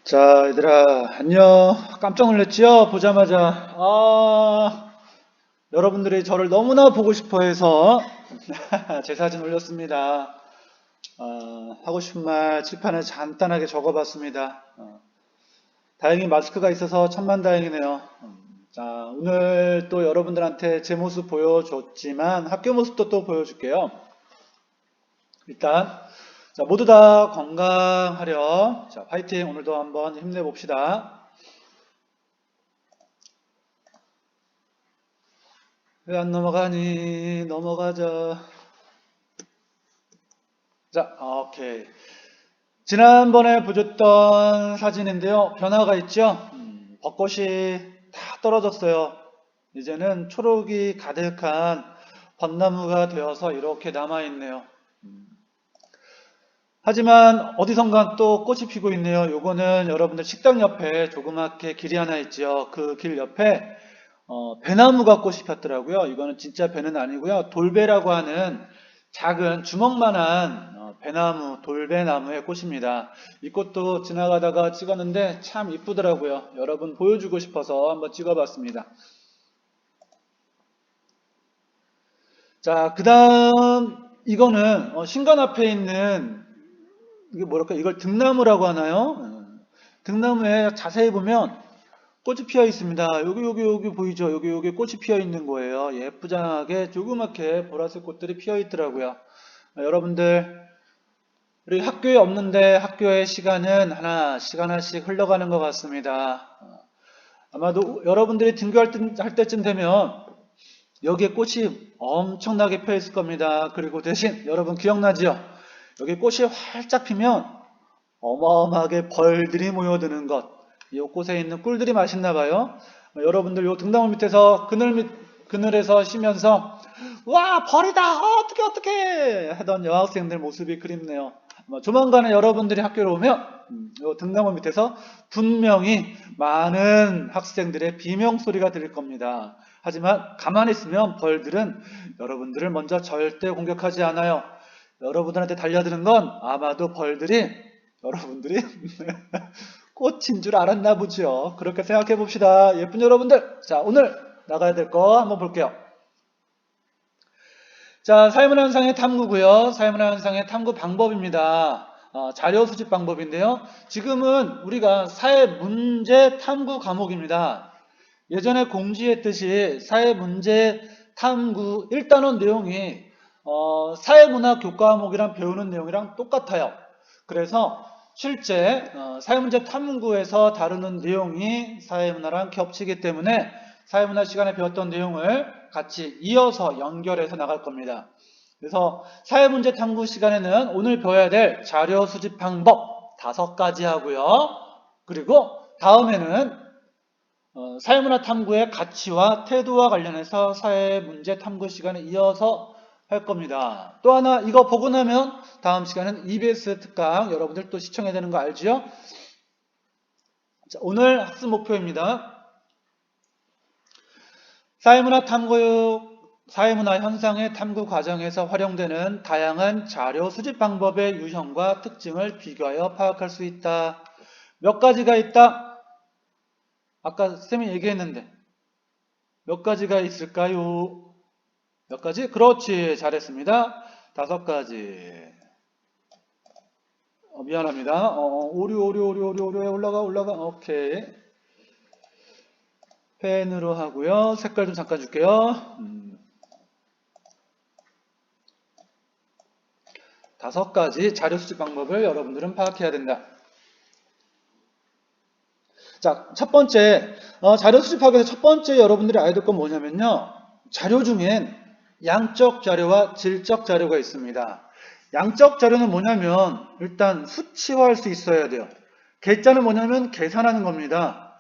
자, 얘들아, 안녕. 깜짝 놀랐지요? 보자마자. 여러분들이 저를 너무나 보고 싶어 해서 제 사진 올렸습니다. 하고 싶은 말 칠판에 간단하게 적어봤습니다. 다행히 마스크가 있어서 천만다행이네요. 자, 오늘 또 여러분들한테 제 모습 보여줬지만 학교 모습도 또 보여줄게요. 일단 자, 모두 다 건강하렴. 자, 파이팅. 오늘도 한번 힘내봅시다. 왜 안 넘어가니? 넘어가자. 자, 오케이. 지난번에 보여줬던 사진인데요. 변화가 있죠? 벚꽃이 다 떨어졌어요. 이제는 초록이 가득한 벚나무가 되어서 이렇게 남아있네요. 하지만 어디선가 또 꽃이 피고 있네요. 요거는 여러분들 식당 옆에 조그맣게 길이 하나 있죠. 그 길 옆에 배나무가 꽃이 폈더라고요. 이거는 진짜 배는 아니고요. 돌배라고 하는 작은 주먹만한 배나무, 돌배나무의 꽃입니다. 이 꽃도 지나가다가 찍었는데 참 이쁘더라고요. 여러분 보여주고 싶어서 한번 찍어봤습니다. 자, 그 다음 이거는 신관 앞에 있는 이게 뭐랄까 이걸 등나무라고 하나요? 등나무에 자세히 보면 꽃이 피어 있습니다. 여기 보이죠? 여기 꽃이 피어 있는 거예요. 예쁘장하게 조그맣게 보라색 꽃들이 피어 있더라고요. 여러분들 우리 학교에 없는데 학교의 시간은 하나씩 하나씩 흘러가는 것 같습니다. 아마도 여러분들이 등교할 때쯤 되면 여기에 꽃이 엄청나게 펴 있을 겁니다. 그리고 대신 여러분 기억나죠? 여기 꽃이 활짝 피면 어마어마하게 벌들이 모여드는 것. 이 꽃에 있는 꿀들이 맛있나 봐요. 여러분들 요 등나무 밑에서 그늘에서 쉬면서 와 벌이다 어떻게 하던 여학생들 모습이 그립네요. 조만간에 여러분들이 학교로 오면 요 등나무 밑에서 분명히 많은 학생들의 비명소리가 들릴 겁니다. 하지만 가만히 있으면 벌들은 여러분들을 먼저 절대 공격하지 않아요. 여러분들한테 달려드는 건 아마도 벌들이 여러분들이 꽃인 줄 알았나 보죠. 그렇게 생각해 봅시다. 예쁜 여러분들. 자, 오늘 나가야 될 거 한번 볼게요. 자, 사회문화현상의 탐구고요. 사회문화현상의 탐구 방법입니다. 자료 수집 방법인데요. 지금은 우리가 사회문제 탐구 과목입니다. 예전에 공지했듯이 사회문제 탐구 1단원 내용이 사회문화 교과목이랑 배우는 내용이랑 똑같아요. 그래서 실제 사회문제 탐구에서 다루는 내용이 사회문화랑 겹치기 때문에 사회문화 시간에 배웠던 내용을 같이 이어서 연결해서 나갈 겁니다. 그래서 사회문제 탐구 시간에는 오늘 배워야 될 자료 수집 방법 5가지 하고요. 그리고 다음에는 사회문화 탐구의 가치와 태도와 관련해서 사회문제 탐구 시간에 이어서 할 겁니다. 또 하나 이거 보고 나면 다음 시간은 EBS 특강 여러분들 또 시청해야 되는 거 알죠? 자, 오늘 학습 목표입니다. 사회문화 현상의 탐구 과정에서 활용되는 다양한 자료 수집 방법의 유형과 특징을 비교하여 파악할 수 있다. 몇 가지가 있다? 아까 쌤이 얘기했는데 몇 가지가 있을까요? 몇 가지? 그렇지. 잘했습니다. 5가지. 미안합니다. 오류에 올라가. 오케이. 펜으로 하고요. 색깔 좀 잠깐 줄게요. 5가지 자료 수집 방법을 여러분들은 파악해야 된다. 자, 첫 번째, 자료 수집하기 위해서 첫 번째 여러분들이 알아야 될 건 뭐냐면요. 자료 중엔 양적 자료와 질적 자료가 있습니다. 양적 자료는 뭐냐면 일단 수치화할 수 있어야 돼요. 계자는 뭐냐면 계산하는 겁니다.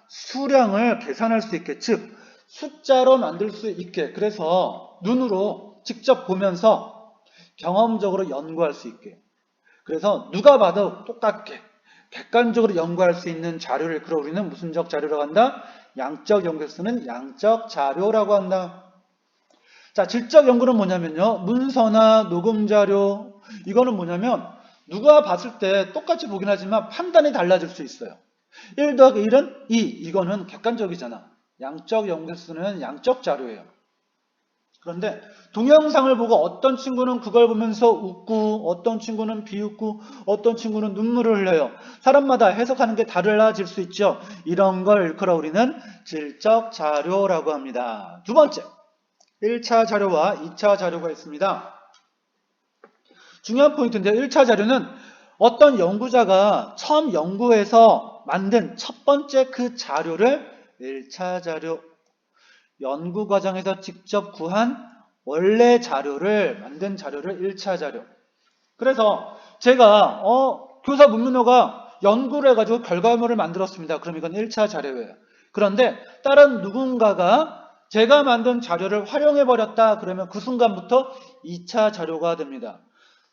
수량을 계산할 수 있게, 즉 숫자로 만들 수 있게, 그래서 눈으로 직접 보면서 경험적으로 연구할 수 있게, 그래서 누가 봐도 똑같게 객관적으로 연구할 수 있는 자료를 우리는 무슨적 자료라고 한다? 양적 연구에서 쓰는 양적 자료라고 한다. 자, 질적 연구는 뭐냐면요. 문서나 녹음 자료, 이거는 뭐냐면 누가 봤을 때 똑같이 보긴 하지만 판단이 달라질 수 있어요. 1 더하기 1은 2. 이거는 객관적이잖아. 양적 연구수는 양적 자료예요. 그런데 동영상을 보고 어떤 친구는 그걸 보면서 웃고 어떤 친구는 비웃고 어떤 친구는 눈물을 흘려요. 사람마다 해석하는 게 달라질 수 있죠. 이런 걸 일컬어 우리는 질적 자료라고 합니다. 두 번째, 1차 자료와 2차 자료가 있습니다. 중요한 포인트인데 1차 자료는 어떤 연구자가 처음 연구해서 만든 첫 번째 그 자료를 1차 자료, 연구 과정에서 직접 구한 원래 자료를 만든 자료를 1차 자료. 그래서 제가 교사 문문호가 연구를 해가지고 결과물을 만들었습니다. 그럼 이건 1차 자료예요. 그런데 다른 누군가가 제가 만든 자료를 활용해버렸다. 그러면 그 순간부터 2차 자료가 됩니다.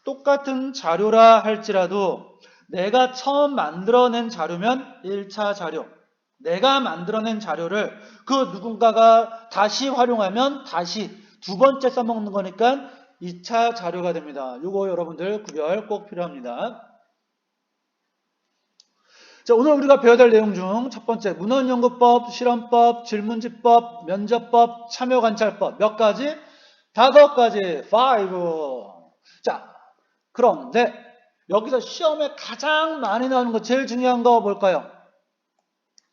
똑같은 자료라 할지라도 내가 처음 만들어낸 자료면 1차 자료. 내가 만들어낸 자료를 그 누군가가 다시 활용하면 다시 두 번째 써먹는 거니까 2차 자료가 됩니다. 이거 여러분들 구별 꼭 필요합니다. 자, 오늘 우리가 배워야 될 내용 중 첫 번째, 문헌연구법, 실험법, 질문지법, 면접법, 참여관찰법 몇 가지? 5가지, 5. 자, 그런데 여기서 시험에 가장 많이 나오는 거 제일 중요한 거 뭘까요?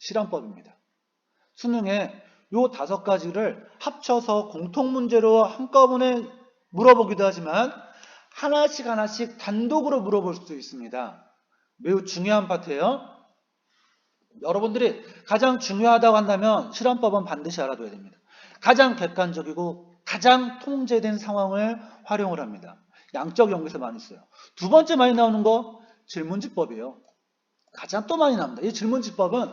실험법입니다. 수능에 요 5가지를 합쳐서 공통문제로 한꺼번에 물어보기도 하지만 하나씩 단독으로 물어볼 수도 있습니다. 매우 중요한 파트예요. 여러분들이 가장 중요하다고 한다면 실험법은 반드시 알아둬야 됩니다. 가장 객관적이고 가장 통제된 상황을 활용을 합니다. 양적 연구에서 많이 써요. 두 번째 많이 나오는 거 질문지법이에요. 가장 또 많이 나옵니다. 이 질문지법은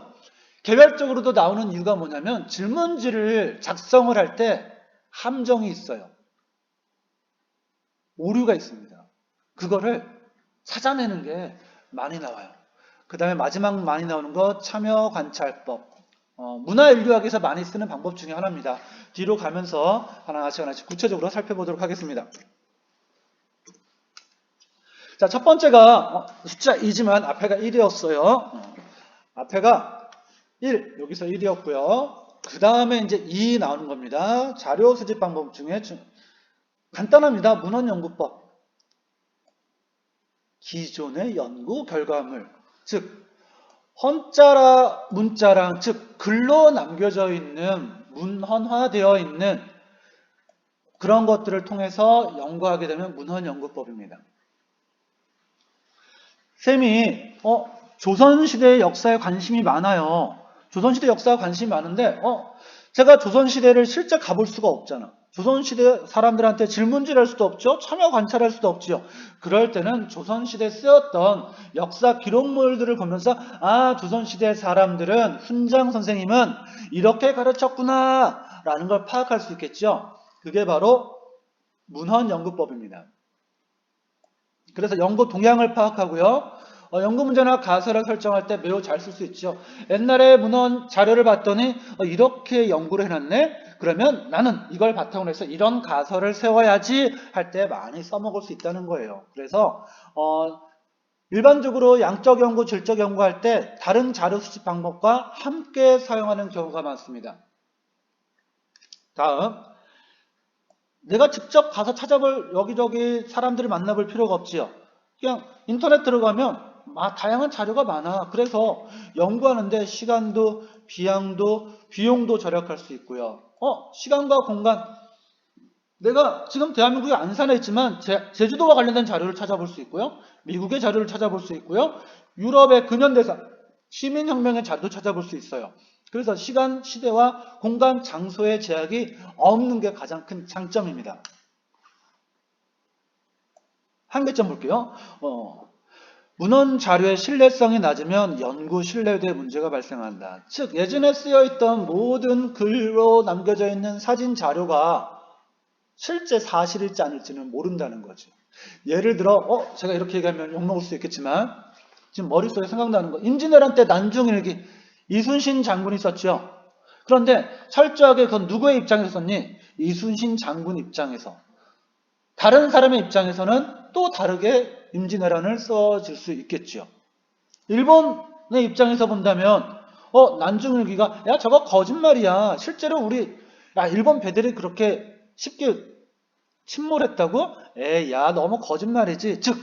개별적으로도 나오는 이유가 뭐냐면 질문지를 작성을 할 때 함정이 있어요. 오류가 있습니다. 그거를 찾아내는 게 많이 나와요. 그 다음에 마지막 많이 나오는 거 참여관찰법. 문화인류학에서 많이 쓰는 방법 중에 하나입니다. 뒤로 가면서 하나씩 구체적으로 살펴보도록 하겠습니다. 자, 첫 번째가 숫자 2지만 앞에가 1이었어요. 앞에가 1, 여기서 1이었고요. 그 다음에 이제 2 나오는 겁니다. 자료 수집 방법 중에 간단합니다. 문헌연구법. 기존의 연구 결과물, 즉 헌자라 문자랑 즉 글로 남겨져 있는 문헌화되어 있는 그런 것들을 통해서 연구하게 되면 문헌연구법입니다. 쌤이 조선시대 역사에 관심이 많아요. 조선시대 역사에 관심이 많은데 제가 조선시대를 실제 가볼 수가 없잖아. 조선시대 사람들한테 질문지를 할 수도 없죠. 참여 관찰할 수도 없지요. 그럴 때는 조선시대에 쓰였던 역사 기록물들을 보면서 조선시대 사람들은 훈장 선생님은 이렇게 가르쳤구나 라는 걸 파악할 수 있겠죠. 그게 바로 문헌연구법입니다. 그래서 연구 동향을 파악하고요. 연구 문제나 가설을 설정할 때 매우 잘 쓸 수 있죠. 옛날에 문헌 자료를 봤더니 이렇게 연구를 해놨네? 그러면 나는 이걸 바탕으로 해서 이런 가설을 세워야지 할 때 많이 써먹을 수 있다는 거예요. 그래서 일반적으로 양적 연구, 질적 연구할 때 다른 자료 수집 방법과 함께 사용하는 경우가 많습니다. 다음, 내가 직접 가서 찾아볼 여기저기 사람들을 만나볼 필요가 없지요. 그냥 인터넷 들어가면 다양한 자료가 많아. 그래서 연구하는데 시간도 비용도 절약할 수 있고요. 시간과 공간. 내가 지금 대한민국의 안산에 있지만 제주도와 관련된 자료를 찾아볼 수 있고요. 미국의 자료를 찾아볼 수 있고요. 유럽의 근현대사, 시민혁명의 자료도 찾아볼 수 있어요. 그래서 시간, 시대와 공간, 장소의 제약이 없는 게 가장 큰 장점입니다. 한계점 볼게요. 문헌 자료의 신뢰성이 낮으면 연구 신뢰도에 문제가 발생한다. 즉 예전에 쓰여있던 모든 글로 남겨져 있는 사진 자료가 실제 사실일지 아닐지는 모른다는 거죠. 예를 들어 제가 이렇게 얘기하면 욕먹을 수 있겠지만 지금 머릿속에 생각나는 거 임진왜란 때 난중일기 이순신 장군이 썼죠. 그런데 철저하게 그건 누구의 입장에서 썼니? 이순신 장군 입장에서. 다른 사람의 입장에서는 또 다르게 임진왜란을 써질 수 있겠죠. 일본의 입장에서 본다면 난중일기가 야 저거 거짓말이야. 실제로 일본 배들이 그렇게 쉽게 침몰했다고? 야 너무 거짓말이지. 즉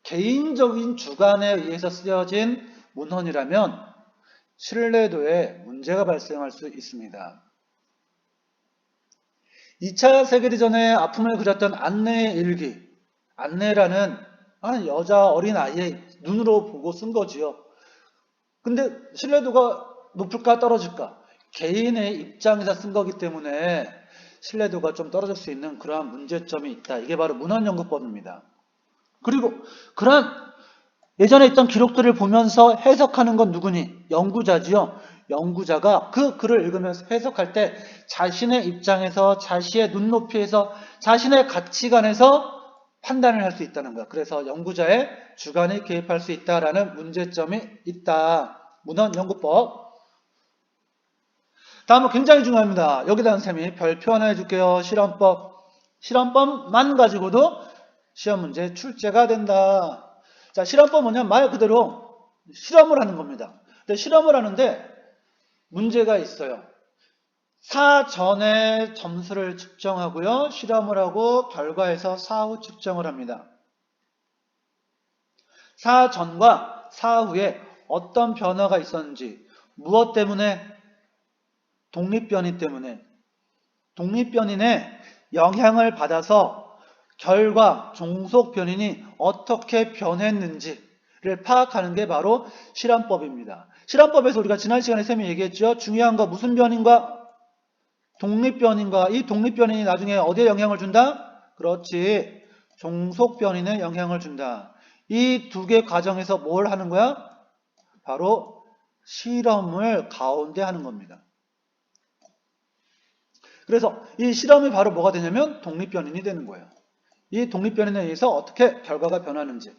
개인적인 주관에 의해서 쓰여진 문헌이라면 신뢰도에 문제가 발생할 수 있습니다. 2차 세계대전에 아픔을 그렸던 안내의 일기. 안내라는 여자 어린 아이의 눈으로 보고 쓴 거지요. 근데 신뢰도가 높을까 떨어질까? 개인의 입장에서 쓴 거기 때문에 신뢰도가 좀 떨어질 수 있는 그러한 문제점이 있다. 이게 바로 문헌연구법입니다. 그리고 그러한 예전에 있던 기록들을 보면서 해석하는 건 누구니? 연구자지요. 연구자가 그 글을 읽으면서 해석할 때 자신의 입장에서 자신의 눈높이에서 자신의 가치관에서 판단을 할 수 있다는 거야. 그래서 연구자의 주관이 개입할 수 있다라는 문제점이 있다. 문헌연구법. 다음은 굉장히 중요합니다. 여기다 선생님이 별표 하나 해줄게요. 실험법. 실험법만 가지고도 시험 문제 출제가 된다. 자, 실험법 뭐냐면 말 그대로 실험을 하는 겁니다. 근데 실험을 하는데 문제가 있어요. 사전에 점수를 측정하고요. 실험을 하고 결과에서 사후 측정을 합니다. 사전과 사후에 어떤 변화가 있었는지, 무엇 때문에? 독립변이 때문에. 독립변인의 영향을 받아서 결과, 종속변인이 어떻게 변했는지를 파악하는 게 바로 실험법입니다. 실험법에서 우리가 지난 시간에 쌤이 얘기했죠. 중요한 거 무슨 변인과? 독립변인과 이 독립변인이 나중에 어디에 영향을 준다? 그렇지. 종속변인에 영향을 준다. 이 두 개 과정에서 뭘 하는 거야? 바로 실험을 가운데 하는 겁니다. 그래서 이 실험이 바로 뭐가 되냐면 독립변인이 되는 거예요. 이 독립변인에 의해서 어떻게 결과가 변하는지.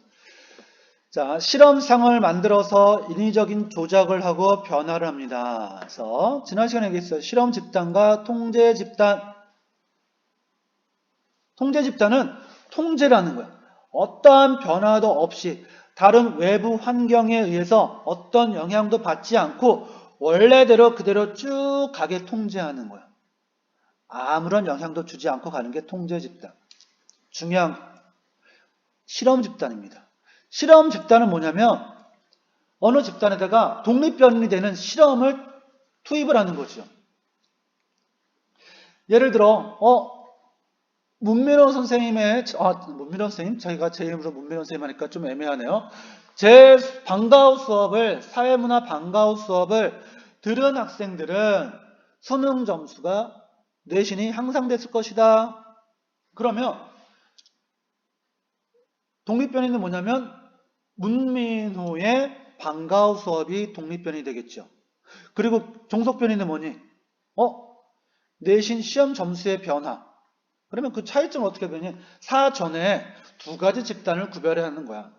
자, 실험상을 만들어서 인위적인 조작을 하고 변화를 합니다. 그래서 지난 시간에 얘기했어요. 실험 집단과 통제 집단. 통제 집단은 통제라는 거야. 어떠한 변화도 없이 다른 외부 환경에 의해서 어떤 영향도 받지 않고 원래대로 그대로 쭉 가게 통제하는 거야. 아무런 영향도 주지 않고 가는 게 통제 집단. 중요한 실험 집단입니다. 실험 집단은 뭐냐면 어느 집단에다가 독립변인이 되는 실험을 투입을 하는 거죠. 예를 들어 문민호 선생님의 문민호 선생님? 저희가 제 이름으로 문민호 선생님 하니까 좀 애매하네요. 제 방과후 수업을 사회문화 방과후 수업을 들은 학생들은 수능 점수가 내신이 향상됐을 것이다. 그러면 독립변인은 뭐냐면 문민호의 방과후 수업이 독립변인이 되겠죠. 그리고 종속변인은 뭐니? 내신 시험 점수의 변화. 그러면 그 차이점은 어떻게 되니? 사전에 두 가지 집단을 구별해야 하는 거야.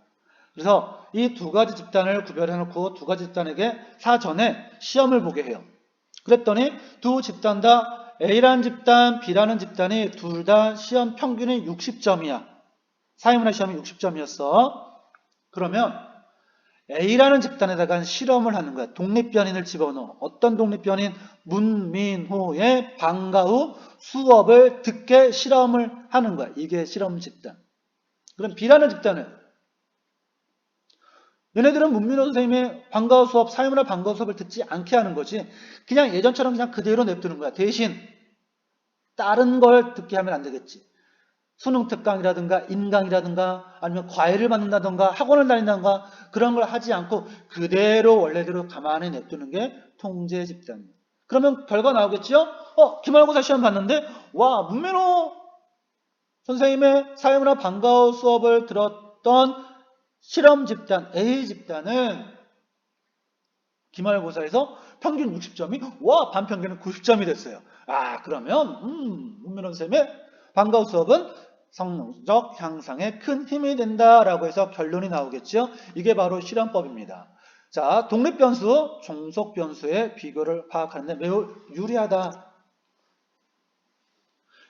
그래서 이 두 가지 집단을 구별해놓고 두 가지 집단에게 사전에 시험을 보게 해요. 그랬더니 두 집단 다 A라는 집단, B라는 집단이 둘 다 시험 평균이 60점이야. 사회문화 시험이 60점이었어. 그러면 A라는 집단에다가 실험을 하는 거야. 독립변인을 집어넣어. 어떤 독립변인? 문민호의 방과후 수업을 듣게 실험을 하는 거야. 이게 실험 집단. 그럼 B라는 집단은 얘네들은 문민호 선생님의 방과후 수업, 사회문화 방과후 수업을 듣지 않게 하는 거지. 그냥 예전처럼 그냥 그대로 냅두는 거야. 대신 다른 걸 듣게 하면 안 되겠지. 수능 특강이라든가 인강이라든가 아니면 과외를 받는다든가 학원을 다닌다든가 그런 걸 하지 않고 그대로 원래대로 가만히 냅두는 게 통제 집단이에요. 그러면 결과 나오겠죠? 기말고사 시험 봤는데 와 문민호 선생님의 사회문화 방과후 수업을 들었던 실험 집단 A 집단은 기말고사에서 평균 60점이 와 반평균은 90점이 됐어요. 그러면 문민호 선생님의 방과후 수업은 성적 향상에 큰 힘이 된다라고 해서 결론이 나오겠죠. 이게 바로 실험법입니다. 자, 독립변수, 종속변수의 비교를 파악하는데 매우 유리하다.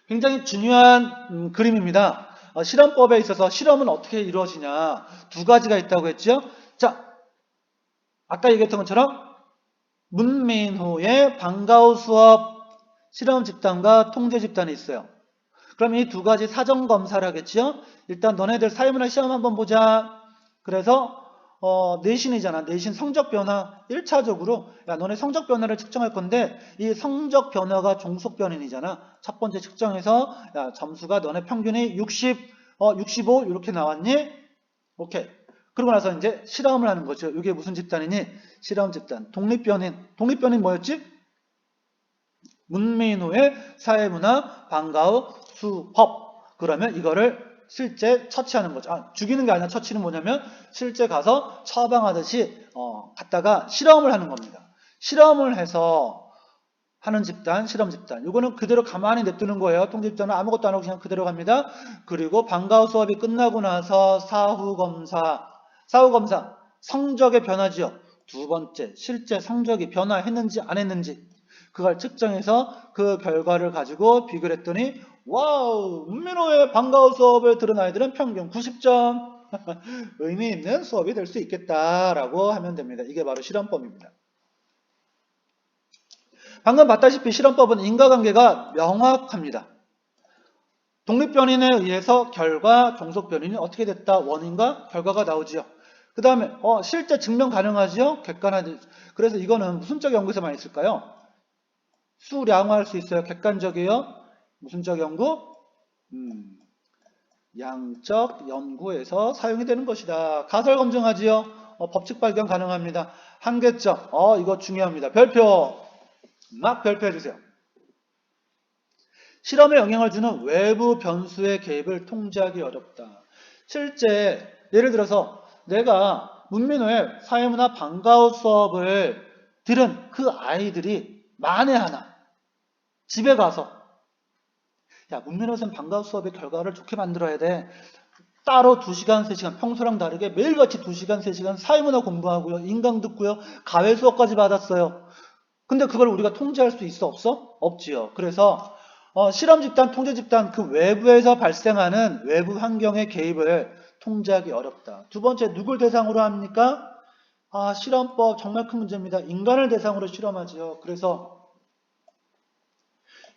굉장히 중요한 그림입니다. 실험법에 있어서 실험은 어떻게 이루어지냐 두 가지가 있다고 했죠. 자, 아까 얘기했던 것처럼 문민호의 방과후 수업 실험 집단과 통제 집단이 있어요. 그럼 이 두 가지 사전 검사를 하겠죠. 일단 너네들 사회문화 시험 한번 보자. 그래서 내신이잖아. 내신 성적 변화 1차적으로 야 너네 성적 변화를 측정할 건데 이 성적 변화가 종속 변인이잖아. 첫 번째 측정해서 야 점수가 너네 평균이 60, 65 이렇게 나왔니? 오케이. 그러고 나서 이제 실험을 하는 거죠. 이게 무슨 집단이니? 실험 집단. 독립변인. 독립변인 뭐였지? 문민호의 사회문화 방과후 수법. 그러면 이거를 실제 처치하는 거죠. 죽이는 게 아니라 처치는 뭐냐면 실제 가서 처방하듯이 갔다가 실험을 하는 겁니다. 실험을 해서 하는 집단, 실험 집단. 이거는 그대로 가만히 냅두는 거예요. 통제 집단은 아무것도 안 하고 그냥 그대로 갑니다. 그리고 방과후 수업이 끝나고 나서 사후 검사. 사후 검사. 성적의 변화지요. 두 번째, 실제 성적이 변화했는지 안 했는지. 그걸 측정해서 그 결과를 가지고 비교를 했더니 와우! 문민호의 방과후 수업을 들은 아이들은 평균 90점. 의미 있는 수업이 될 수 있겠다라고 하면 됩니다. 이게 바로 실험법입니다. 방금 봤다시피 실험법은 인과관계가 명확합니다. 독립변인에 의해서 결과, 종속변인이 어떻게 됐다? 원인과 결과가 나오지요. 그 다음에 실제 증명 가능하지요? 객관화되죠. 그래서 이거는 무슨적 연구에서 많이 쓸까요? 수량화할 수 있어요. 객관적이에요. 무슨적 연구? 양적 연구에서 사용이 되는 것이다. 가설 검증하지요. 법칙 발견 가능합니다. 한계점. 이거 중요합니다. 별표. 막 별표해 주세요. 실험에 영향을 주는 외부 변수의 개입을 통제하기 어렵다. 실제 예를 들어서 내가 문민호의 사회문화 방과후 수업을 들은 그 아이들이 만에 하나 집에 가서 야 문민호 선 방과후 수업의 결과를 좋게 만들어야 돼. 따로 2시간, 3시간 평소랑 다르게 매일같이 2시간, 3시간 사회문화 공부하고요. 인강 듣고요. 가외 수업까지 받았어요. 근데 그걸 우리가 통제할 수 있어 없어? 없지요. 그래서 실험 집단, 통제 집단 그 외부에서 발생하는 외부 환경의 개입을 통제하기 어렵다. 두 번째 누굴 대상으로 합니까? 실험법 정말 큰 문제입니다. 인간을 대상으로 실험하지요. 그래서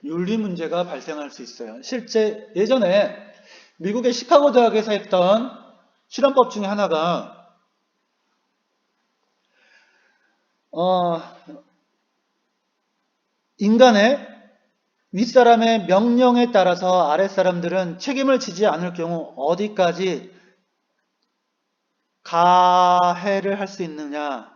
윤리 문제가 발생할 수 있어요. 실제 예전에 미국의 시카고 대학에서 했던 실험법 중에 하나가 인간의 윗사람의 명령에 따라서 아랫사람들은 책임을 지지 않을 경우 어디까지 가해를 할 수 있느냐,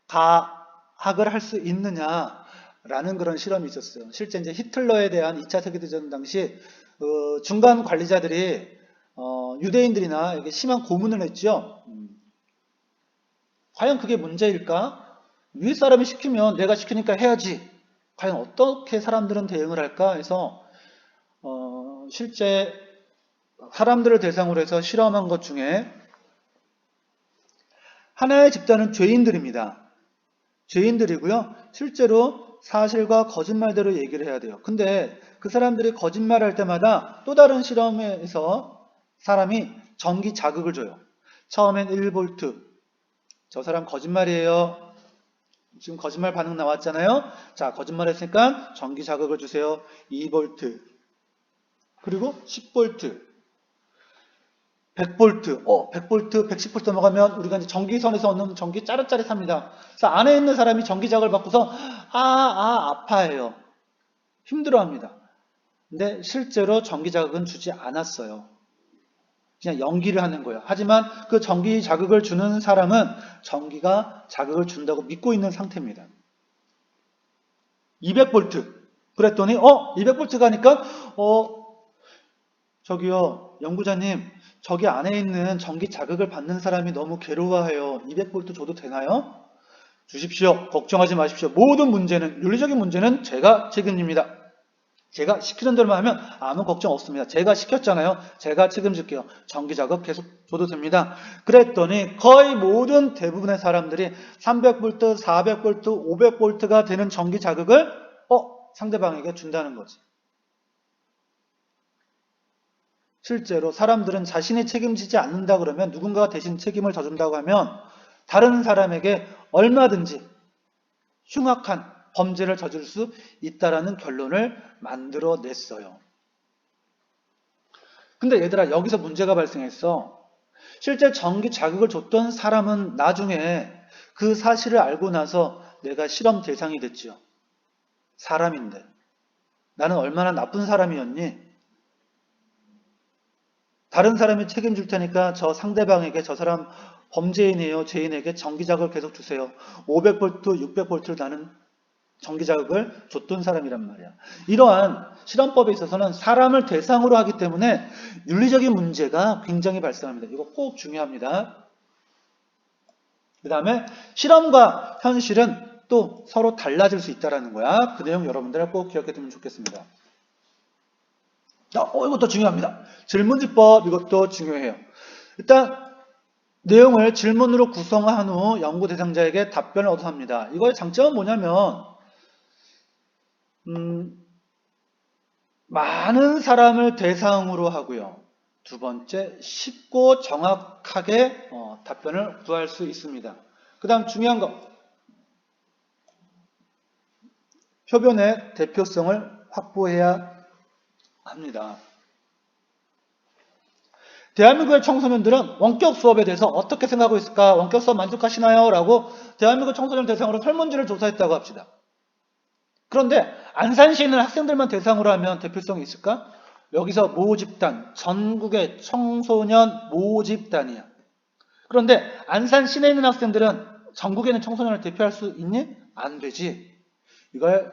가학을 할 수 있느냐라는 그런 실험이 있었어요. 실제 이제 히틀러에 대한 2차 세계대전 당시 중간 관리자들이 유대인들이나 이게 심한 고문을 했죠. 과연 그게 문제일까? 윗사람이 시키면 내가 시키니까 해야지. 과연 어떻게 사람들은 대응을 할까 해서 실제 사람들을 대상으로 해서 실험한 것 중에 하나의 집단은 죄인들입니다. 죄인들이고요. 실제로 사실과 거짓말대로 얘기를 해야 돼요. 근데 그 사람들이 거짓말할 때마다 또 다른 실험에서 사람이 전기 자극을 줘요. 처음엔 1V. 저 사람 거짓말이에요. 지금 거짓말 반응 나왔잖아요. 자, 거짓말 했으니까 전기 자극을 주세요. 2V. 그리고 10V. 100V. 100V, 110V 넘어가면 우리가 이제 전기선에서 얻는 전기 짜릿짜릿합니다. 그래서 안에 있는 사람이 전기 자극을 받고서 아파해요. 힘들어합니다. 근데 실제로 전기 자극은 주지 않았어요. 그냥 연기를 하는 거예요. 하지만 그 전기 자극을 주는 사람은 전기가 자극을 준다고 믿고 있는 상태입니다. 200V. 그랬더니 200V 가니까 저기요 연구자님 저기 안에 있는 전기 자극을 받는 사람이 너무 괴로워해요. 200V 줘도 되나요? 주십시오. 걱정하지 마십시오. 모든 문제는 윤리적인 문제는 제가 책임집니다. 제가 시키는 대로만 하면 아무 걱정 없습니다. 제가 시켰잖아요. 제가 책임질게요. 전기 자극 계속 줘도 됩니다. 그랬더니 거의 모든 대부분의 사람들이 300V, 400V, 500V가 되는 전기 자극을 상대방에게 준다는 거지. 실제로 사람들은 자신이 책임지지 않는다 그러면 누군가가 대신 책임을 져준다고 하면 다른 사람에게 얼마든지 흉악한 범죄를 저질 수 있다라는 결론을 만들어냈어요. 근데 얘들아, 여기서 문제가 발생했어. 실제 정기 자격을 줬던 사람은 나중에 그 사실을 알고 나서 내가 실험 대상이 됐지요. 사람인데. 나는 얼마나 나쁜 사람이었니? 다른 사람이 책임질 테니까 저 상대방에게 저 사람 범죄인이에요. 죄인에게 정기자극을 계속 주세요. 500V, 600V를 나는 정기자극을 줬던 사람이란 말이야. 이러한 실험법에 있어서는 사람을 대상으로 하기 때문에 윤리적인 문제가 굉장히 발생합니다. 이거 꼭 중요합니다. 그 다음에 실험과 현실은 또 서로 달라질 수 있다는 거야. 그 내용 여러분들 꼭 기억해 두면 좋겠습니다. 자, 이것도 중요합니다. 질문지법 이것도 중요해요. 일단 내용을 질문으로 구성한 후 연구 대상자에게 답변을 얻어서 합니다. 이거의 장점은 뭐냐면 많은 사람을 대상으로 하고요. 두 번째, 쉽고 정확하게 답변을 구할 수 있습니다. 그 다음 중요한 거, 표본의 대표성을 확보해야 합니다. 대한민국의 청소년들은 원격 수업에 대해서 어떻게 생각하고 있을까? 원격 수업 만족하시나요? 라고 대한민국 청소년 대상으로 설문지를 조사했다고 합시다. 그런데 안산시에 있는 학생들만 대상으로 하면 대표성이 있을까? 여기서 모집단, 전국의 청소년 모집단이야. 그런데 안산 시내에 있는 학생들은 전국에 있는 청소년을 대표할 수 있니? 안 되지. 이걸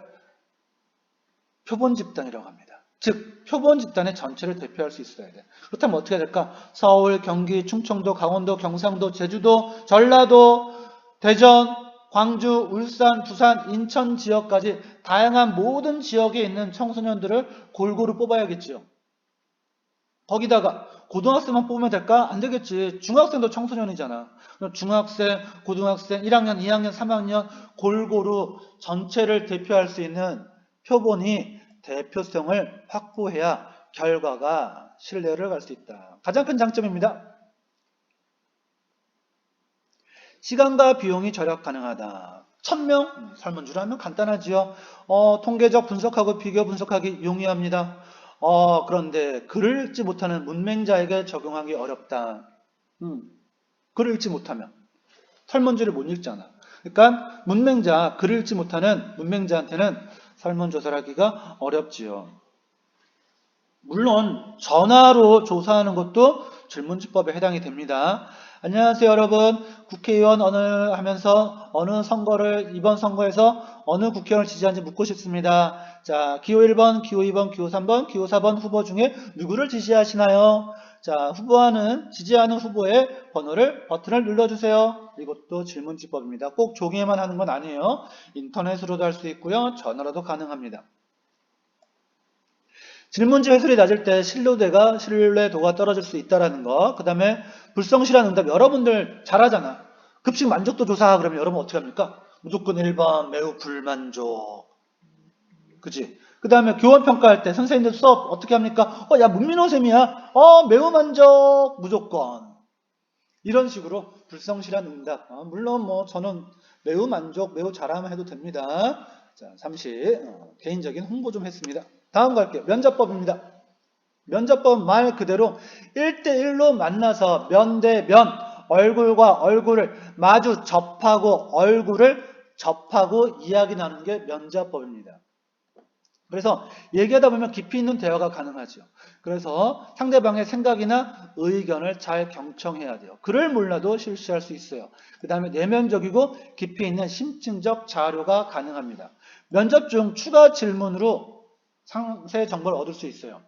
표본 집단이라고 합니다. 즉 표본 집단의 전체를 대표할 수 있어야 돼. 그렇다면 어떻게 해야 될까? 서울, 경기, 충청도, 강원도, 경상도, 제주도, 전라도, 대전, 광주, 울산, 부산, 인천 지역까지 다양한 모든 지역에 있는 청소년들을 골고루 뽑아야겠지요. 거기다가 고등학생만 뽑으면 될까? 안 되겠지. 중학생도 청소년이잖아. 중학생, 고등학생, 1학년, 2학년, 3학년 골고루 전체를 대표할 수 있는 표본이 대표성을 확보해야 결과가 신뢰를 갈 수 있다. 가장 큰 장점입니다. 시간과 비용이 절약 가능하다. 1000명? 설문지로 하면 간단하지요. 통계적 분석하고 비교 분석하기 용이합니다. 그런데 글을 읽지 못하는 문맹자에게 적용하기 어렵다. 글을 읽지 못하면 설문지를 못 읽잖아. 그러니까 글을 읽지 못하는 문맹자한테는 설문조사를 하기가 어렵지요. 물론 전화로 조사하는 것도 질문지법에 해당이 됩니다. 안녕하세요 여러분, 국회의원 하면서 어느 선거를 이번 선거에서 어느 국회의원을 지지하는지 묻고 싶습니다. 자, 기호 1번, 기호 2번, 기호 3번, 기호 4번 후보 중에 누구를 지지하시나요? 자, 지지하는 후보의 버튼을 눌러주세요. 이것도 질문지법입니다. 꼭 종이에만 하는 건 아니에요. 인터넷으로도 할 수 있고요. 전화로도 가능합니다. 질문지 회술이 낮을 때 신뢰도가 떨어질 수 있다는 거. 그 다음에 불성실한 응답. 여러분들 잘하잖아. 급식 만족도 조사 그러면 여러분 어떻게 합니까? 무조건 1번 매우 불만족. 그치? 그 다음에 교원평가할 때 선생님들 수업 어떻게 합니까? 야 문민호 쌤이야. 매우 만족 무조건. 이런 식으로 불성실한 응답. 물론 뭐 저는 매우 만족, 매우 잘하면 해도 됩니다. 자, 잠시 개인적인 홍보 좀 했습니다. 다음 갈게요. 면접법입니다. 면접법 말 그대로 1대1로 만나서 면 대 면, 얼굴과 얼굴을 마주 얼굴을 접하고 이야기 나누는 게 면접법입니다. 그래서 얘기하다 보면 깊이 있는 대화가 가능하죠. 그래서 상대방의 생각이나 의견을 잘 경청해야 돼요. 글을 몰라도 실수할 수 있어요. 그 다음에 내면적이고 깊이 있는 심층적 자료가 가능합니다. 면접 중 추가 질문으로 상세 정보를 얻을 수 있어요.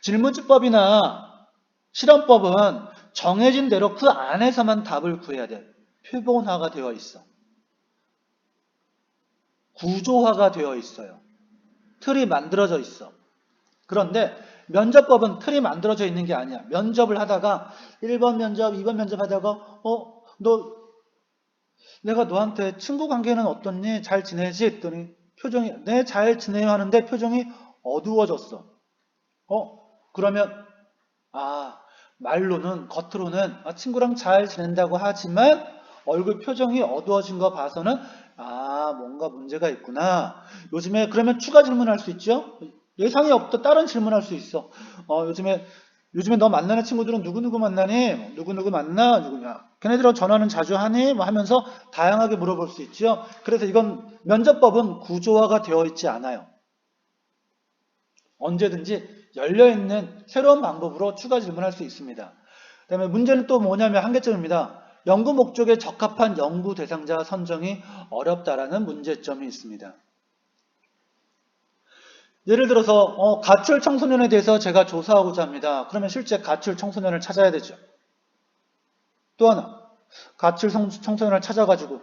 질문지법이나 실험법은 정해진 대로 그 안에서만 답을 구해야 돼. 표본화가 되어 있어. 구조화가 되어 있어요. 틀이 만들어져 있어. 그런데 면접법은 틀이 만들어져 있는 게 아니야. 면접을 하다가 1번 면접, 2번 면접 하다가 내가 너한테 친구 관계는 어떻니? 잘 지내지? 했더니 표정이 네 잘 지내요 하는데 표정이 어두워졌어. 그러면 말로는 겉으로는 친구랑 잘 지낸다고 하지만 얼굴 표정이 어두워진 거 봐서는 뭔가 문제가 있구나. 요즘에 그러면 추가 질문할 수 있죠. 예상이 없다 다른 질문할 수 있어. 요즘에 너 만나는 친구들은 누구누구 만나니? 누구누구 만나? 누구냐? 걔네들하고 전화는 자주 하니? 뭐 하면서 다양하게 물어볼 수 있죠. 그래서 이건 면접법은 구조화가 되어 있지 않아요. 언제든지 열려있는 새로운 방법으로 추가 질문할 수 있습니다. 그 다음에 문제는 또 뭐냐면 한계점입니다. 연구 목적에 적합한 연구 대상자 선정이 어렵다라는 문제점이 있습니다. 예를 들어서 가출 청소년에 대해서 제가 조사하고자 합니다. 그러면 실제 가출 청소년을 찾아야 되죠. 또 하나, 가출 청소년을 찾아가지고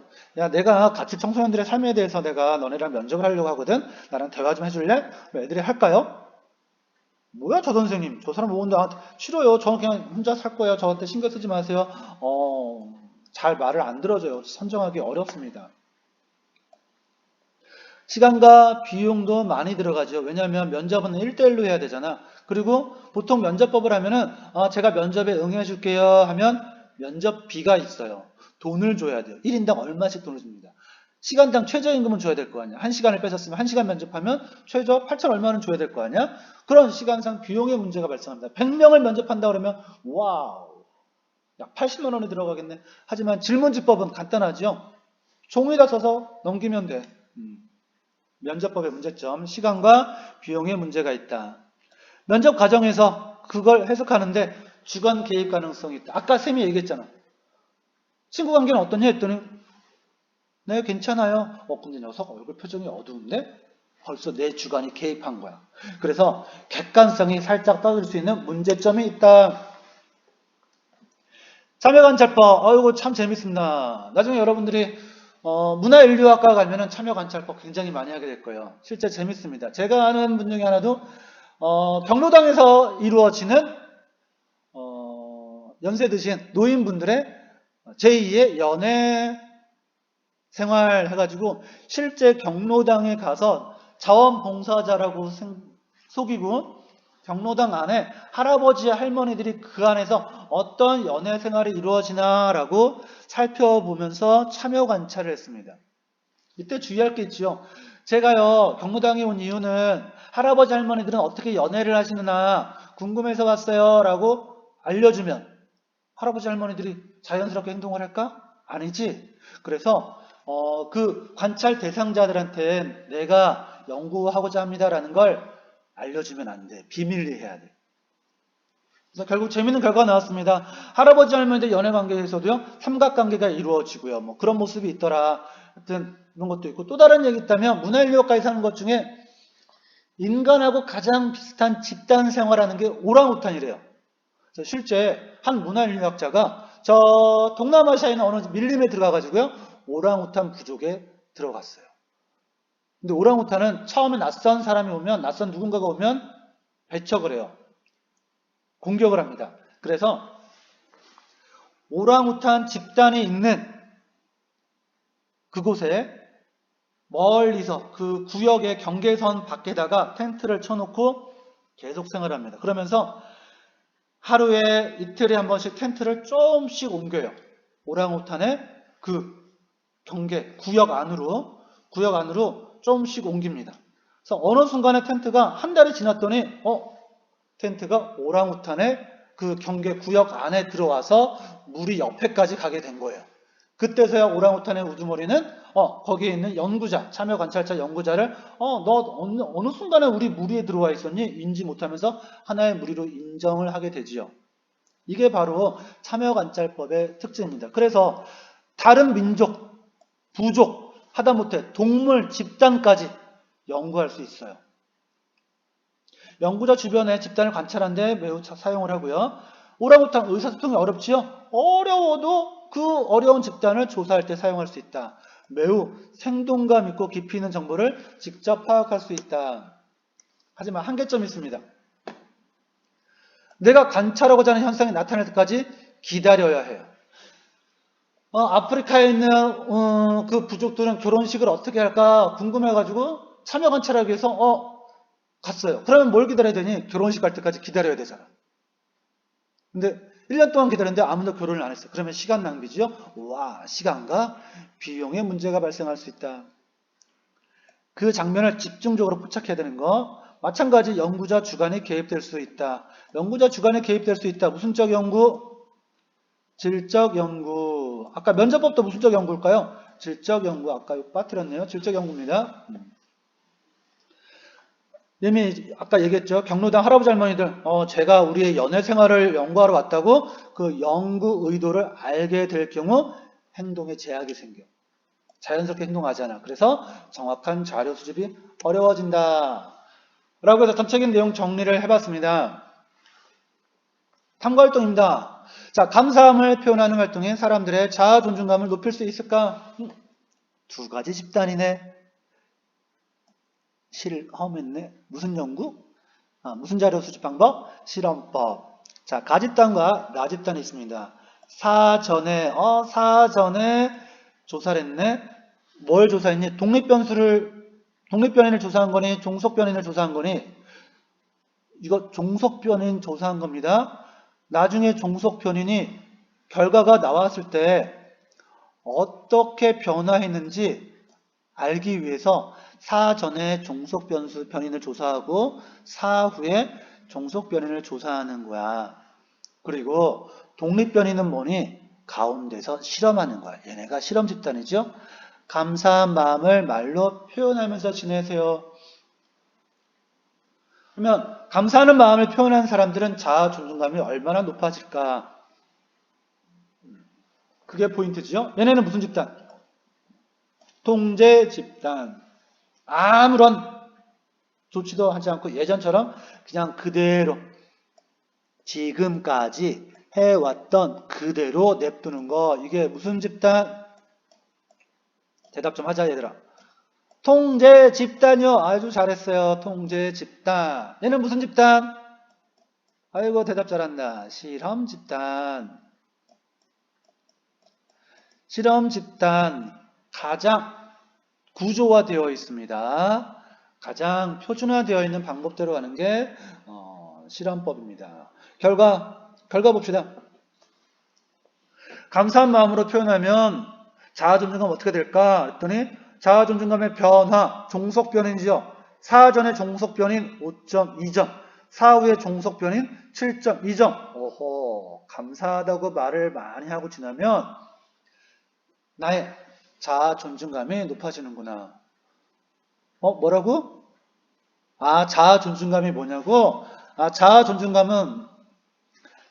내가 가출 청소년들의 삶에 대해서 내가 너네랑 면접을 하려고 하거든. 나랑 대화 좀 해줄래? 애들이 할까요? 뭐야 저 선생님, 저 사람 오는데 싫어요. 저는 그냥 혼자 살 거예요. 저한테 신경 쓰지 마세요. 잘 말을 안 들어줘요. 선정하기 어렵습니다. 시간과 비용도 많이 들어가죠. 왜냐하면 면접은 1대1로 해야 되잖아. 그리고 보통 면접법을 하면은 제가 면접에 응해 줄게요 하면 면접비가 있어요. 돈을 줘야 돼요. 1인당 얼마씩 돈을 줍니다. 시간당 최저임금은 줘야 될 거 아니야. 1시간을 뺏었으면 1시간 면접하면 최저 8천 얼마는 줘야 될 거 아니야. 그런 시간상 비용의 문제가 발생합니다. 100명을 면접한다 그러면 와우, 약 80만 원이 들어가겠네. 하지만 질문지법은 간단하죠. 종이다 써서 넘기면 돼. 면접법의 문제점, 시간과 비용의 문제가 있다. 면접 과정에서 그걸 해석하는데 주관 개입 가능성이 있다. 아까 쌤이 얘기했잖아. 친구 관계는 어떠냐 했더니 네, 괜찮아요. 근데 녀석 얼굴 표정이 어두운데? 벌써 내 주관이 개입한 거야. 그래서 객관성이 살짝 떨어질 수 있는 문제점이 있다. 참여관찰법, 이거 참 재밌습니다. 나중에 여러분들이 문화인류학과 가면은 참여관찰법 굉장히 많이 하게 될 거예요. 실제 재밌습니다. 제가 아는 분 중에 하나도 경로당에서 이루어지는 연세 드신 노인분들의 제2의 연애 생활 해가지고 실제 경로당에 가서 자원봉사자라고 속이고 경로당 안에 할아버지 할머니들이 그 안에서 어떤 연애 생활이 이루어지나라고 살펴보면서 참여 관찰을 했습니다. 이때 주의할 게 있죠. 제가요 경로당에 온 이유는 할아버지 할머니들은 어떻게 연애를 하시느냐 궁금해서 왔어요 라고 알려주면 할아버지 할머니들이 자연스럽게 행동을 할까? 아니지. 그래서 그 관찰 대상자들한테 내가 연구하고자 합니다라는 걸 알려주면 안 돼. 비밀리 해야 돼. 그래서 결국 재밌는 결과가 나왔습니다. 할아버지 할머니들 연애 관계에서도요 삼각관계가 이루어지고요. 뭐 그런 모습이 있더라. 하여튼 이런 것도 있고 또 다른 얘기 있다면 문화인류학과에서 하는 것 중에 인간하고 가장 비슷한 집단 생활하는 게 오랑우탄이래요. 그래서 실제 한 문화인류학자가 저 동남아시아에 있는 어느 밀림에 들어가가지고요 오랑우탄 부족에 들어갔어요. 근데 오랑우탄은 처음에 낯선 사람이 오면 낯선 누군가가 오면 배척을 해요. 공격을 합니다. 그래서 오랑우탄 집단이 있는 그곳에 멀리서 그 구역의 경계선 밖에다가 텐트를 쳐놓고 계속 생활합니다. 그러면서 하루에 이틀에 한 번씩 텐트를 조금씩 옮겨요. 오랑우탄의 그 경계 구역 안으로 조금씩 옮깁니다. 그래서 어느 순간에 텐트가 한 달이 지났더니 텐트가 오랑우탄의 그 경계 구역 안에 들어와서 물이 옆에까지 가게 된 거예요. 그때서야 오랑우탄의 우두머리는 거기에 있는 연구자, 참여 관찰자 연구자를 너 어느 순간에 우리 무리에 들어와 있었니? 인지 못하면서 하나의 무리로 인정을 하게 되지요. 이게 바로 참여 관찰법의 특징입니다. 그래서 다른 민족, 부족, 하다못해 동물, 집단까지 연구할 수 있어요. 연구자 주변의 집단을 관찰하는 데 매우 사용을 하고요. 오랑우탄 의사소통이 어렵지요? 어려워도 그 어려운 집단을 조사할 때 사용할 수 있다. 매우 생동감 있고 깊이 있는 정보를 직접 파악할 수 있다. 하지만 한계점이 있습니다. 내가 관찰하고자 하는 현상이 나타날 때까지 기다려야 해요. 아프리카에 있는 그 부족들은 결혼식을 어떻게 할까 궁금해가지고 참여 관찰하기 위해서 갔어요. 그러면 뭘 기다려야 되니? 결혼식 갈 때까지 기다려야 되잖아. 근데 1년 동안 기다렸는데 아무도 결혼을 안 했어요. 그러면 시간 낭비지요? 와, 시간과 비용에 문제가 발생할 수 있다. 그 장면을 집중적으로 포착해야 되는 거. 마찬가지 연구자 주관이 개입될 수 있다. 연구자 주관이 개입될 수 있다. 무슨적 연구? 질적 연구. 아까 면접법도 무슨적 연구일까요? 질적 연구. 아까 빠뜨렸네요. 질적 연구입니다. 이미 아까 얘기했죠. 경로당 할아버지 할머니들 제가 우리의 연애 생활을 연구하러 왔다고 그 연구 의도를 알게 될 경우 행동에 제약이 생겨. 자연스럽게 행동하지 않아. 그래서 정확한 자료 수집이 어려워진다. 라고 해서 전체적인 내용 정리를 해봤습니다. 탐구활동입니다. 자, 감사함을 표현하는 활동에 사람들의 자아 존중감을 높일 수 있을까? 두 가지 집단이네. 실험했네. 무슨 연구? 무슨 자료 수집 방법? 실험법. 자, 가집단과 나집단이 있습니다. 사전에 조사를 했네. 뭘 조사했니? 독립변인을 조사한 거니? 종속변인을 조사한 거니? 이거 종속변인 조사한 겁니다. 나중에 종속변인이 결과가 나왔을 때 어떻게 변화했는지 알기 위해서 사전에 종속변인을 조사하고 사후에 종속변인을 조사하는 거야. 그리고 독립변인은 뭐니? 가운데서 실험하는 거야. 얘네가 실험 집단이죠. 감사한 마음을 말로 표현하면서 지내세요. 그러면 감사하는 마음을 표현하는 사람들은 자아 존중감이 얼마나 높아질까? 그게 포인트죠. 얘네는 무슨 집단? 통제 집단. 아무런 조치도 하지 않고 예전처럼 그냥 그대로 지금까지 해왔던 그대로 냅두는 거. 이게 무슨 집단? 대답 좀 하자 얘들아. 통제 집단이요. 아주 잘했어요. 통제 집단. 얘는 무슨 집단? 아이고 대답 잘한다. 실험 집단. 실험 집단 가장 구조화되어 있습니다. 가장 표준화되어 있는 방법대로 가는 게 실험법입니다. 결과 봅시다. 감사한 마음으로 표현하면 자아 존중감 어떻게 될까? 했더니 자아 존중감의 변화, 종속 변인이죠. 사전의 종속 변인 5.2점, 사후의 종속 변인 7.2점. 오호, 감사하다고 말을 많이 하고 지나면 나의 자아 존중감이 높아지는구나. 뭐라고? 자아 존중감이 뭐냐고? 자아 존중감은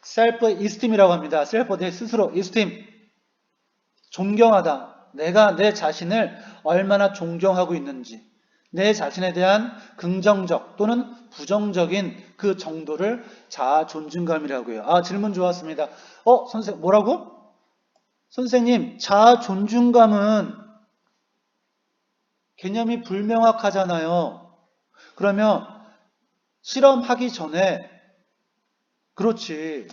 셀프 이스팀이라고 합니다. 셀프 내 스스로 이스팀. 존경하다. 내가 내 자신을 얼마나 존경하고 있는지. 내 자신에 대한 긍정적 또는 부정적인 그 정도를 자아 존중감이라고 해요. 질문 좋았습니다. 선생님 뭐라고? 선생님, 자아 존중감은 개념이 불명확하잖아요. 그러면 실험하기 전에 그렇지.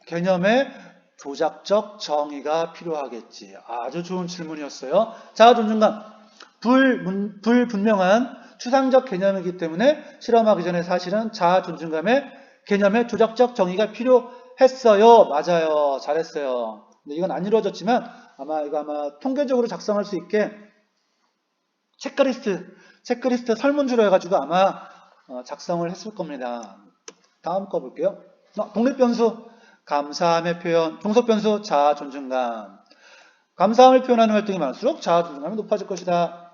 개념의 조작적 정의가 필요하겠지. 아주 좋은 질문이었어요. 자아 존중감. 불분명한 추상적 개념이기 때문에 실험하기 전에 사실은 자아 존중감의 개념의 조작적 정의가 필요했어요. 맞아요. 잘했어요. 근데 이건 안 이루어졌지만 아마 통계적으로 작성할 수 있게 체크리스트 설문지로 해가지고 아마 작성을 했을 겁니다. 다음 거 볼게요. 독립변수, 감사함의 표현, 종속변수, 자아 존중감. 감사함을 표현하는 활동이 많을수록 자아 존중감이 높아질 것이다.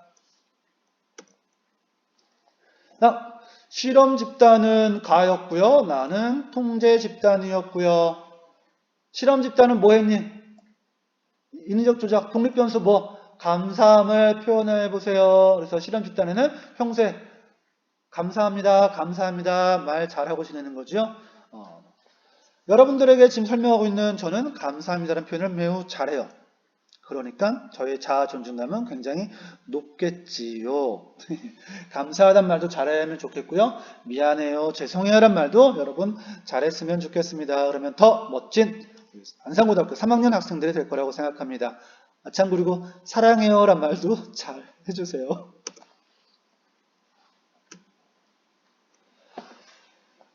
실험 집단은 가였고요. 나는 통제 집단이었고요. 실험 집단은 뭐 했니? 인위적 조작, 독립변수 감사함을 표현해 보세요. 그래서 실험 집단에는 평소에 감사합니다 말 잘하고 지내는 거죠. 여러분들에게 지금 설명하고 있는 저는 감사합니다라는 표현을 매우 잘해요. 그러니까 저의 자아 존중감은 굉장히 높겠지요. 감사하단 말도 잘하면 좋겠고요. 미안해요, 죄송해요 란 말도 여러분 잘했으면 좋겠습니다. 그러면 더 멋진 안산고등학교 3학년 학생들이 될 거라고 생각합니다. 참 그리고 사랑해요 란 말도 잘 해주세요.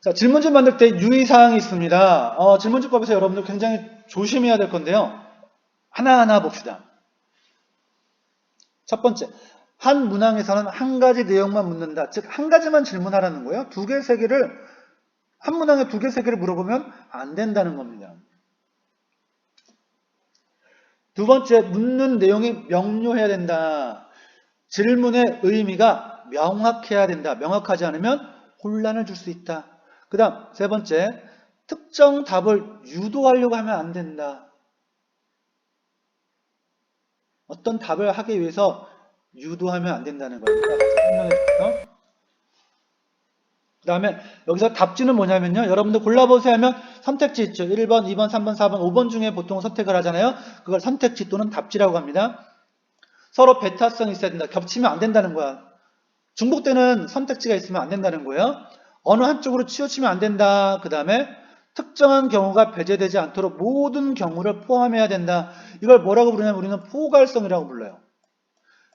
자, 질문지 만들 때 유의사항이 있습니다. 질문지법에서 여러분들 굉장히 조심해야 될 건데요. 하나하나 봅시다. 첫 번째, 한 문항에서는 한 가지 내용만 묻는다. 즉, 한 가지만 질문하라는 거예요. 두 개, 세 개를, 한 문항에 두 개, 세 개를 물어보면 안 된다는 겁니다. 두 번째, 묻는 내용이 명료해야 된다. 질문의 의미가 명확해야 된다. 명확하지 않으면 혼란을 줄 수 있다. 그 다음, 세 번째, 특정 답을 유도하려고 하면 안 된다. 어떤 답을 하기 위해서 유도하면 안 된다는 거예요. 설명해 줄게요. 그 다음에 여기서 답지는 뭐냐면요. 여러분들 골라보세요 하면 선택지 있죠. 1번, 2번, 3번, 4번, 5번 중에 보통 선택을 하잖아요. 그걸 선택지 또는 답지라고 합니다. 서로 배타성이 있어야 된다. 겹치면 안 된다는 거야. 중복되는 선택지가 있으면 안 된다는 거예요. 어느 한쪽으로 치우치면 안 된다. 그 다음에 특정한 경우가 배제되지 않도록 모든 경우를 포함해야 된다. 이걸 뭐라고 부르냐면 우리는 포괄성이라고 불러요.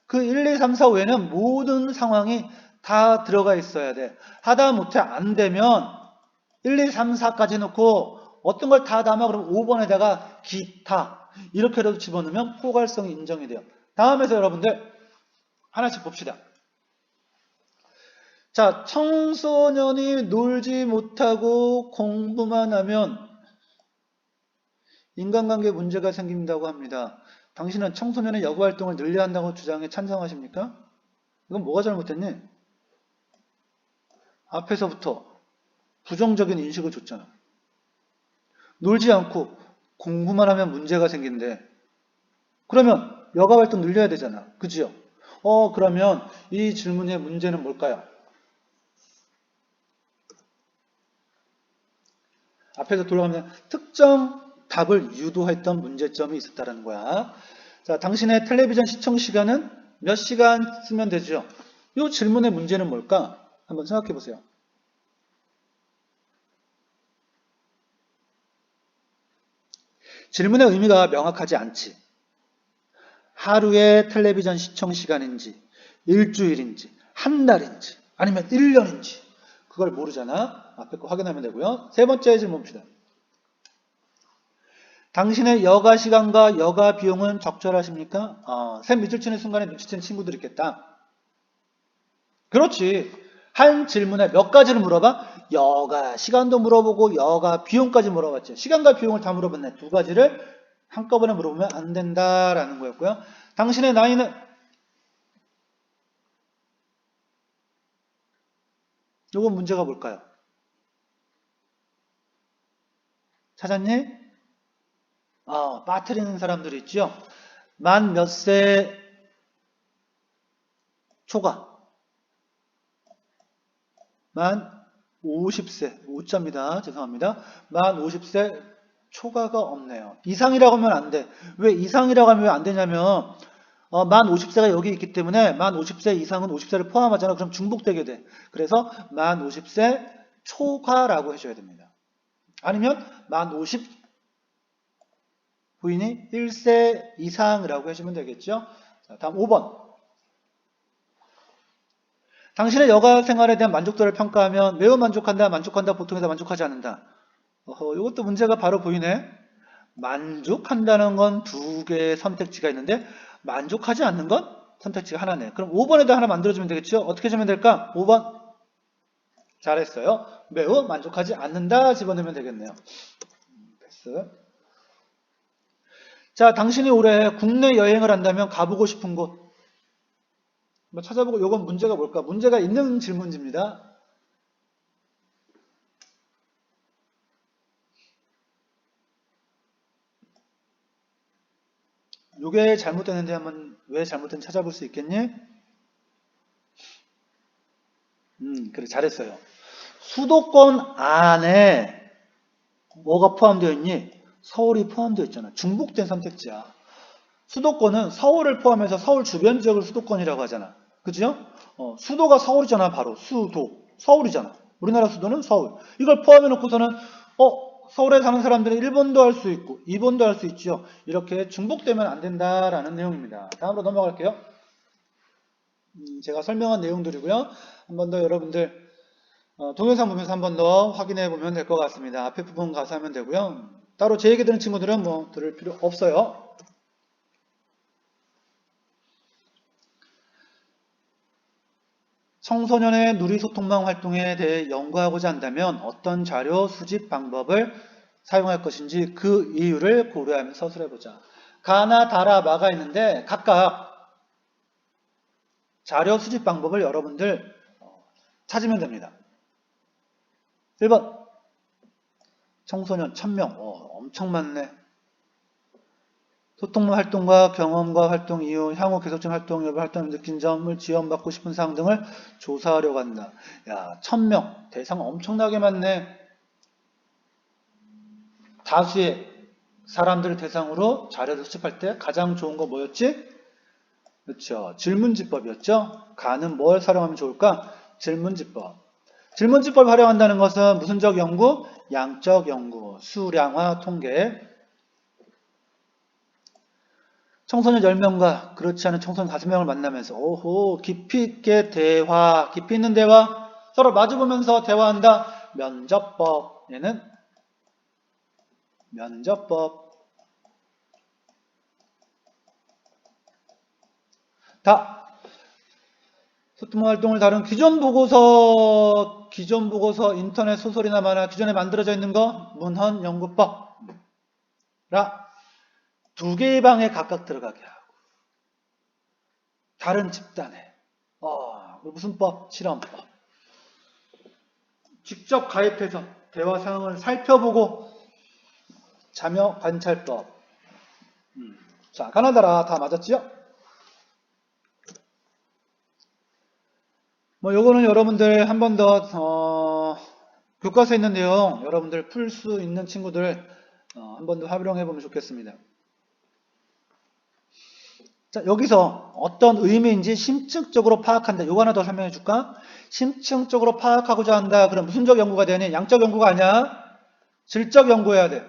그 1, 2, 3, 4, 5에는 모든 상황이 다 들어가 있어야 돼. 하다못해 안 되면 1, 2, 3, 4까지 해놓고 어떤 걸 다 담아 그러면 5번에다가 기타 이렇게라도 집어넣으면 포괄성이 인정이 돼요. 다음에서 여러분들 하나씩 봅시다. 자, 청소년이 놀지 못하고 공부만 하면 인간관계 문제가 생긴다고 합니다. 당신은 청소년의 여가활동을 늘려야 한다고 주장에 찬성하십니까? 이건 뭐가 잘못됐니? 앞에서부터 부정적인 인식을 줬잖아. 놀지 않고 공부만 하면 문제가 생긴대. 그러면 여가활동 늘려야 되잖아. 그지요? 그러면 이 질문의 문제는 뭘까요? 앞에서 돌아가면 특정 답을 유도했던 문제점이 있었다는 거야. 자, 당신의 텔레비전 시청 시간은 몇 시간 쓰면 되죠? 이 질문의 문제는 뭘까? 한번 생각해 보세요. 질문의 의미가 명확하지 않지. 하루의 텔레비전 시청 시간인지, 일주일인지, 한 달인지, 아니면 1년인지 그걸 모르잖아. 앞에 거 확인하면 되고요. 세 번째 질문 봅시다. 당신의 여가 시간과 여가 비용은 적절하십니까? 샘 밑줄 치는 순간에 눈치챈 친구들 있겠다. 그렇지. 한 질문에 몇 가지를 물어봐? 여가 시간도 물어보고 여가 비용까지 물어봤지. 시간과 비용을 다 물어봤네. 두 가지를 한꺼번에 물어보면 안 된다라는 거였고요. 당신의 나이는 요건 문제가 뭘까요? 찾았니? 빠뜨리는 사람들이 있죠. 만 몇 세 초과. 만 50세, 5자입니다. 죄송합니다. 만 50세 초과가 없네요. 이상이라고 하면 안 돼. 왜 이상이라고 하면 왜 안 되냐면 만 50세가 여기 있기 때문에 만 50세 이상은 50세를 포함하잖아. 그럼 중복되게 돼. 그래서 만 50세 초과라고 해줘야 됩니다. 아니면 만 50 부인이 1세 이상이라고 해주면 되겠죠. 자, 다음 5번. 당신의 여가 생활에 대한 만족도를 평가하면 매우 만족한다, 만족한다, 보통에다 만족하지 않는다. 이것도 문제가 바로 보이네. 만족한다는 건 두 개의 선택지가 있는데 만족하지 않는 건 선택지가 하나네. 그럼 5번에다 하나 만들어주면 되겠죠? 어떻게 해주면 될까? 5번. 잘했어요. 매우 만족하지 않는다 집어넣으면 되겠네요. 패스. 자, 당신이 올해 국내 여행을 한다면 가보고 싶은 곳. 한번 찾아보고 이건 문제가 뭘까? 문제가 있는 질문지입니다. 이게 잘못됐는데 한번 왜 잘못된지 찾아볼 수 있겠니? 그래 잘했어요. 수도권 안에 뭐가 포함되어 있니? 서울이 포함되어 있잖아. 중복된 선택지야. 수도권은 서울을 포함해서 서울 주변 지역을 수도권이라고 하잖아. 그죠? 수도가 서울이잖아. 바로 수도. 서울이잖아. 우리나라 수도는 서울. 이걸 포함해 놓고서는 서울에 사는 사람들은 1번도 할 수 있고 2번도 할 수 있죠. 이렇게 중복되면 안 된다라는 내용입니다. 다음으로 넘어갈게요. 제가 설명한 내용들이고요. 한 번 더 여러분들 동영상 보면서 한 번 더 확인해 보면 될 것 같습니다. 앞에 부분 가서 하면 되고요. 따로 제 얘기 들은 친구들은 뭐 들을 필요 없어요. 청소년의 누리소통망 활동에 대해 연구하고자 한다면 어떤 자료 수집 방법을 사용할 것인지 그 이유를 고려하면서 서술해보자. 가나 다라 마가 있는데 각각 자료 수집 방법을 여러분들 찾으면 됩니다. 1번 청소년 1000명 엄청 많네. 소통 활동과 경험과 활동 이유, 향후 계속적인 활동 여부, 활동에 느낀 점을 지원받고 싶은 사항 등을 조사하려고 한다. 야, 1000명 대상 엄청나게 많네. 다수의 사람들을 대상으로 자료를 수집할 때 가장 좋은 거 뭐였지? 그렇죠. 질문지법이었죠. 가는 뭘 활용하면 좋을까? 질문지법. 질문지법을 활용한다는 것은 무슨적 연구? 양적 연구, 수량화, 통계. 청소년 10명과 그렇지 않은 청소년 5명을 만나면서 오호 깊이 있게 대화, 깊이 있는 대화, 서로 마주보면서 대화한다. 면접법. 얘는 면접법. 다 소통 활동을 다룬 기존 보고서 인터넷 소설이나 만화 기존에 만들어져 있는 거 문헌 연구법. 라 두 개의 방에 각각 들어가게 하고 다른 집단에 무슨 법? 실험법. 직접 가입해서 대화 상황을 살펴보고 참여 관찰법. 자, 가나다라 다 맞았지요? 뭐 요거는 여러분들 한 번 더 교과서에 있는 내용 여러분들 풀 수 있는 친구들 한 번 더 활용해 보면 좋겠습니다. 자, 여기서 어떤 의미인지 심층적으로 파악한다. 요거 하나 더 설명해 줄까? 심층적으로 파악하고자 한다. 그럼 무슨적 연구가 되니? 양적 연구가 아니야. 질적 연구해야 돼.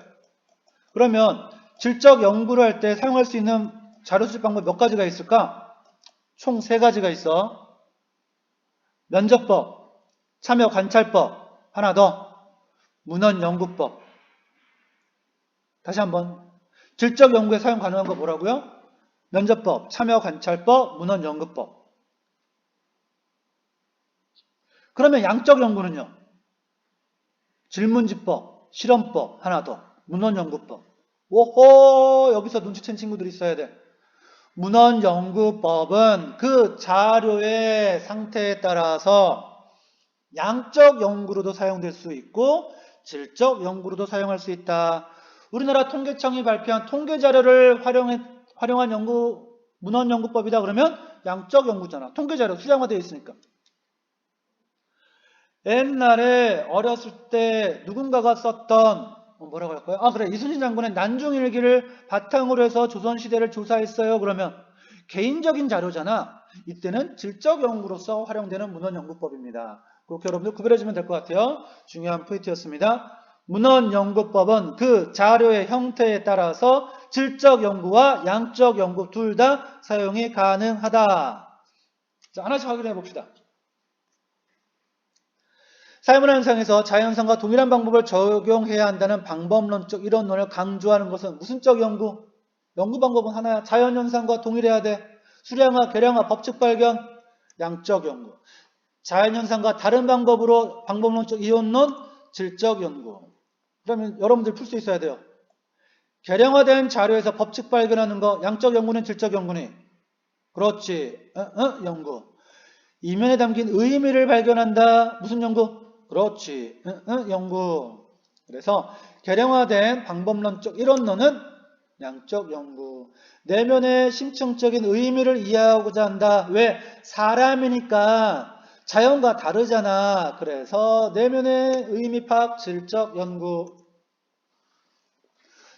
그러면 질적 연구를 할 때 사용할 수 있는 자료 수집 방법 몇 가지가 있을까? 총 3가지가 있어. 면접법, 참여 관찰법, 하나 더, 문헌 연구법. 다시 한번. 질적 연구에 사용 가능한 거 뭐라고요? 면접법, 참여관찰법, 문헌연구법. 그러면 양적 연구는요? 질문지법, 실험법 하나 더, 문헌연구법. 오호, 여기서 눈치챈 친구들이 있어야 돼. 문헌연구법은 그 자료의 상태에 따라서 양적 연구로도 사용될 수 있고 질적 연구로도 사용할 수 있다. 우리나라 통계청이 발표한 통계자료를 활용한 연구, 문헌연구법이다 그러면 양적 연구잖아. 통계자료 수량화되어 있으니까. 옛날에 어렸을 때 누군가가 썼던 뭐라고 할까요? 그래, 이순신 장군의 난중일기를 바탕으로 해서 조선시대를 조사했어요. 그러면 개인적인 자료잖아. 이때는 질적 연구로서 활용되는 문헌연구법입니다. 그렇게 여러분들 구별해주면 될 것 같아요. 중요한 포인트였습니다. 문헌연구법은 그 자료의 형태에 따라서 질적 연구와 양적 연구 둘 다 사용이 가능하다. 자, 하나씩 확인해 봅시다. 사회문화현상에서 자연현상과 동일한 방법을 적용해야 한다는 방법론적 이론론을 강조하는 것은 무슨적 연구? 연구 방법은 하나야. 자연현상과 동일해야 돼. 수량화, 계량화, 법칙 발견, 양적 연구. 자연현상과 다른 방법으로 방법론적 이론론, 질적 연구. 그러면 여러분들 풀 수 있어야 돼요. 계량화된 자료에서 법칙 발견하는 거, 양적 연구는 질적 연구니? 그렇지. 연구. 이면에 담긴 의미를 발견한다. 무슨 연구? 그렇지. 연구. 그래서 계량화된 방법론적 이론론은 양적 연구. 내면의 심층적인 의미를 이해하고자 한다. 왜? 사람이니까 자연과 다르잖아. 그래서 내면의 의미 파악, 질적 연구.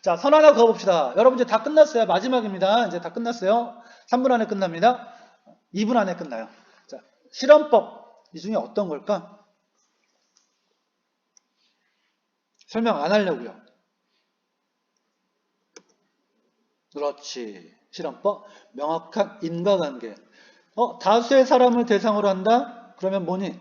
자, 선 하나 그어봅시다. 여러분 이제 다 끝났어요. 마지막입니다. 이제 다 끝났어요. 3분 안에 끝납니다. 2분 안에 끝나요. 자, 실험법. 이 중에 어떤 걸까? 설명 안 하려고요. 그렇지. 실험법. 명확한 인과관계. 다수의 사람을 대상으로 한다? 그러면 뭐니?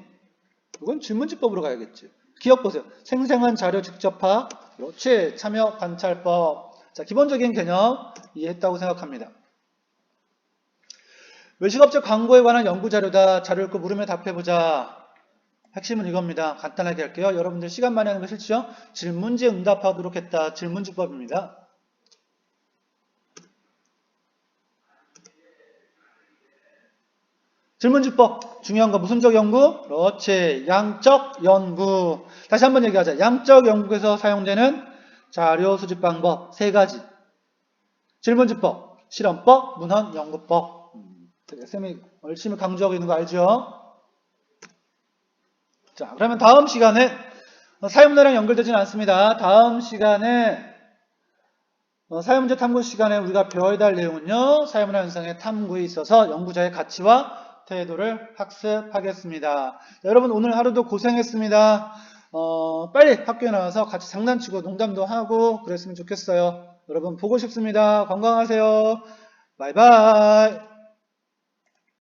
이건 질문지법으로 가야겠지. 기억 보세요. 생생한 자료 직접화. 그렇지. 참여 관찰법. 자, 기본적인 개념 이해했다고 생각합니다. 외식업체 광고에 관한 연구자료다. 자료 읽고 물으면 답해보자. 핵심은 이겁니다. 간단하게 할게요. 여러분들 시간 많이 하는 거 싫죠? 질문지에 응답하도록 했다. 질문지법입니다. 질문지법 중요한 거 무슨적 연구? 그렇지. 양적 연구. 다시 한번 얘기하자. 양적 연구에서 사용되는 자료 수집 방법 세 가지. 질문지법, 실험법, 문헌 연구법. 쌤이 열심히 강조하고 있는 거 알죠? 자, 그러면 다음 시간에 사회문제랑 연결되지는 않습니다. 다음 시간에 사회문제 탐구 시간에 우리가 배워야 할 내용은요. 사회문화 현상의 탐구에 있어서 연구자의 가치와 태도를 학습하겠습니다. 자, 여러분 오늘 하루도 고생했습니다. 빨리 학교에 나와서 같이 장난치고 농담도 하고 그랬으면 좋겠어요. 여러분 보고 싶습니다. 건강하세요. 바이바이.